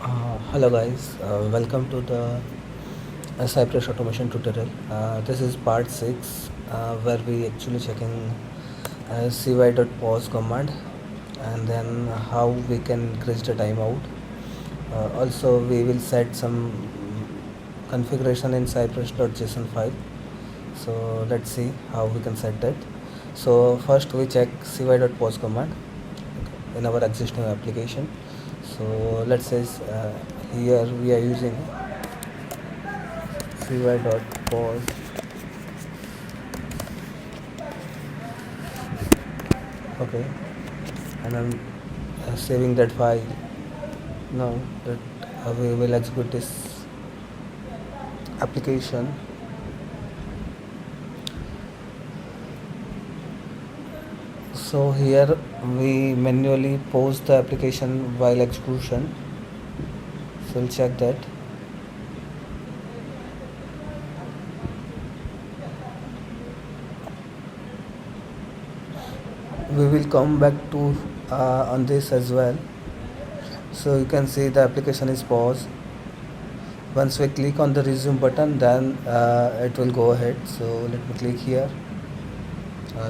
Hello guys, welcome to the Cypress automation tutorial. This is part 6 where we actually checking cy.pause command and then how we can increase the timeout. Also we will set some configuration in cypress.json file. So let's see how we can set that. So first we check cy.pause command in our existing application. So let's say here we are using cy.pause. Okay, and I'm saving that file. Now that we will execute this application. So here we manually pause the application while execution. So we'll check that. We will come back to on this as well. So you can see the application is paused. Once we click on the resume button, then it will go ahead. So let me click here.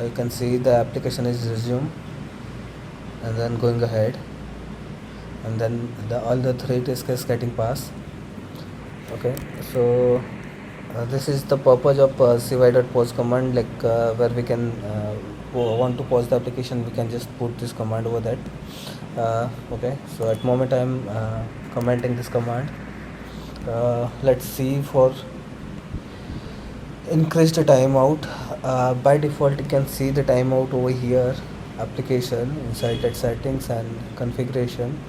You can see the application is resume and then going ahead, and then all the three tasks is getting passed. Okay, so this is the purpose of cy.pause command, like where we can want to pause the application, we can just put this command over that. Okay, so at moment I am commenting this command. Let's see for increase the timeout. By default you can see the timeout over here, application inside that settings and configuration.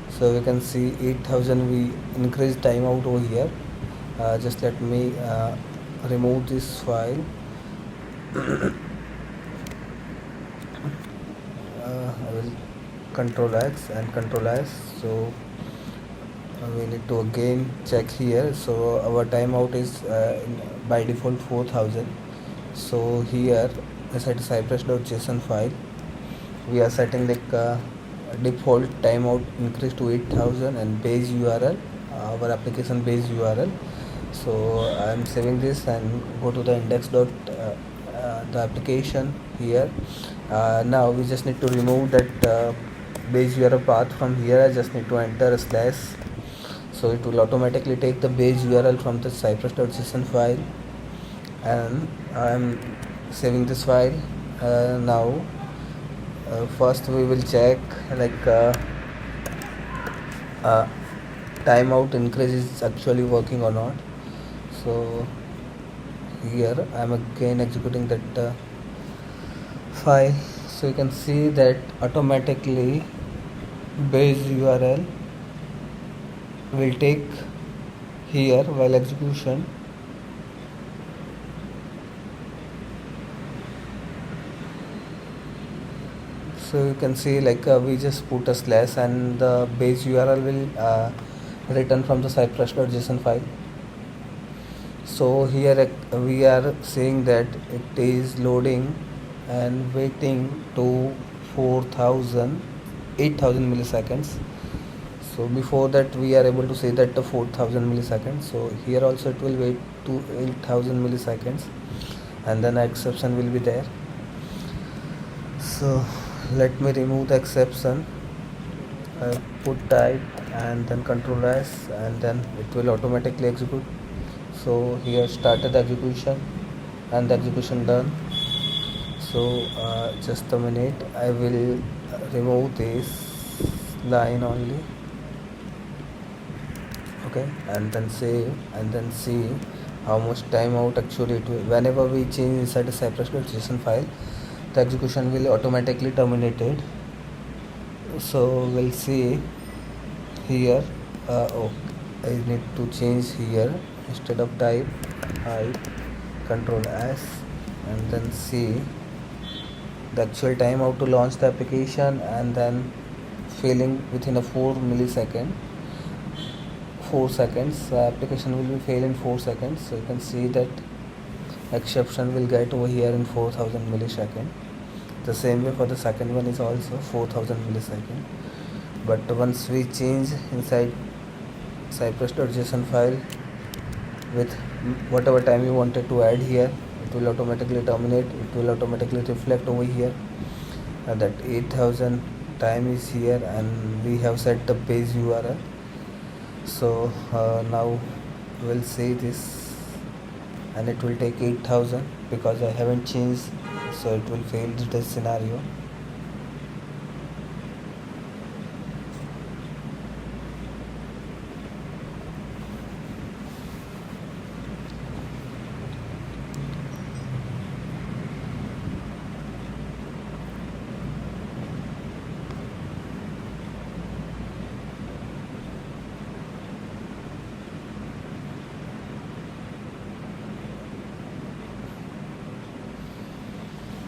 So we can see 8000 we increase timeout over here. Just let me remove this file. I will control X and control S. So we need to again check here. So our timeout is by default 4000. So here inside cypress.json file we are setting like default timeout increase to 8000 and base URL, our application base URL. So I am saving this and go to the index dot the application here. Now we just need to remove that base URL path from here. I just need to enter a slash, so it will automatically take the base URL from the cypress.json file, and I am saving this file. Now first we will check like timeout increase is actually working or not. So here I am again executing that file. So you can see that automatically base URL will take here while execution. So you can see like we just put a slash and the base URL will return from the cypress.json file. So here we are seeing that it is loading and waiting to 8000 milliseconds. So before that we are able to say that the 4000 milliseconds. So here also it will wait to 8000 milliseconds, and then exception will be there. So let me remove the exception. I put type and then control S, and then it will automatically execute. So here started the execution and the execution done. So just a minute, I will remove this line only. Okay, and then save and then see how much timeout actually it will. Whenever we change inside the cypress.json file, the execution will automatically terminated. So we'll see here. Oh, I need to change here. Instead of type, I control S and then see the actual timeout to launch the application, and then failing within a 4 seconds. The application will be fail in 4 seconds. So you can see that exception will get over here in 4000 milliseconds. The same way for the second one is also 4000 milliseconds. But once we change inside cypress.json file with whatever time you wanted to add here. It will automatically terminate, it will automatically reflect over here. That 8000 time is here, and we have set the page URL. So now we'll say this, and it will take 8000 because I haven't changed, so it will fail this scenario.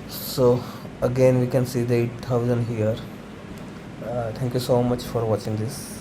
So again we can see the 8000 here. Thank you so much for watching this.